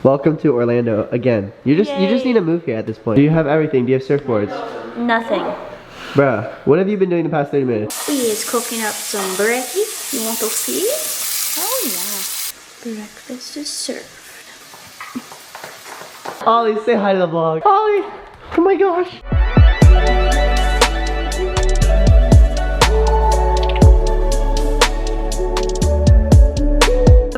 Welcome to Orlando again. You just need to move here at this point. Do you have everything? Do you have surfboards? Nothing. Bruh, what have you been doing the past 30 minutes? We is cooking up some brekkie. You want to see? Oh yeah. Breakfast is served. Ollie, say hi to the vlog. Ollie! Oh my gosh!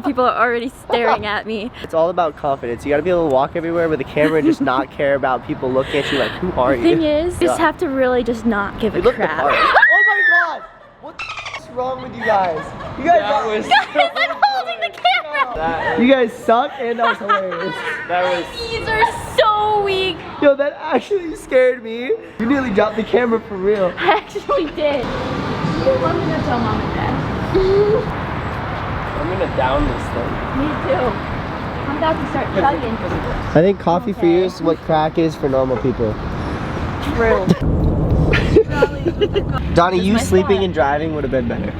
People are already staring at me. It's all about confidence. You gotta be able to walk everywhere with a camera and just not care about people looking at you like, who are you? The thing is, you just have to really just not give a crap. Oh my god! What the f*** is wrong with you guys? You guys Guys, I'm holding the camera! You guys suck and that was hilarious. These are so weak. Yo, that actually scared me. You nearly dropped the camera for real. I actually did. You want me to tell mom and dad? I'm gonna down this thing. Me too. I'm about to start chugging. I think coffee for you is what crack is for normal people. True. Donnie, you sleeping and driving would have been better.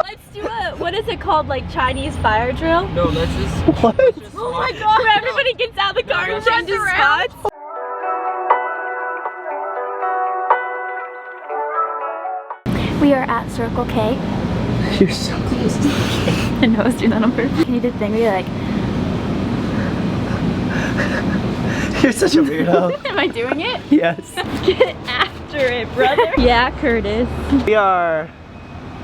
Let's do a, what is it called, like Chinese fire drill? No, let's just... What? Oh my god. Where everybody gets out of the car and changes spots. We are at Circle K. You're so close to the camera. I know I was doing that on purpose. Can you do the thing where you're like... You're such a weirdo. Am I doing it? Yes. Get after it, brother. Yeah, Curtis. We are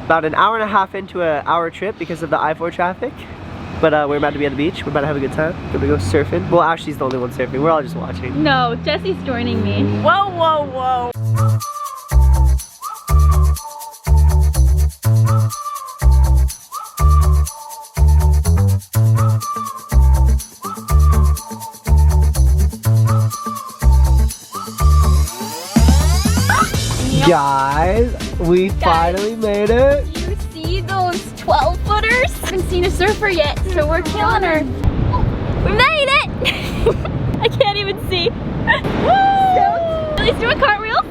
about an hour and a half into an hour trip because of the I-4 traffic. But we're about to be at the beach. We're about to have a good time. We're gonna go surfing. Well, Ashley's the only one surfing. We're all just watching. No, Jesse's joining me. Whoa, whoa, whoa. Guys, we finally made it. You see those 12-footers? I haven't seen a surfer yet, so we're killing her. We made it! I can't even see. Woo! Billy's doing cartwheels.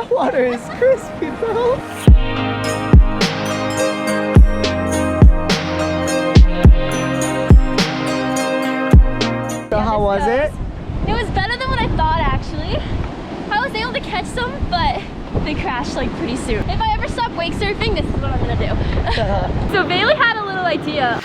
Water is crispy, bro. So how was it? It was better than what I thought, actually. I was able to catch some, but they crashed like pretty soon. If I ever stop wake surfing, this is what I'm gonna do. So Bailey had a little idea.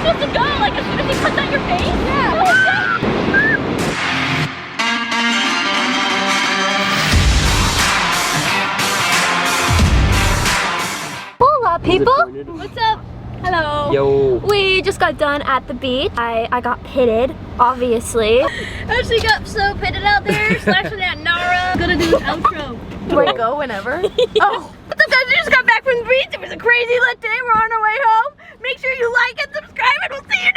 To go, like as soon as he puts on your face? Yeah. Hola people! What's up? Hello. Yo. We just got done at the beach. I got pitted, obviously. Ashley got so pitted out there, slashing that Nara. Gonna do an outro. Do I go whenever? Oh. What's up guys? We just got back from the beach. It was a crazy lit day. We're on our way home. Make sure you like and subscribe and we'll see you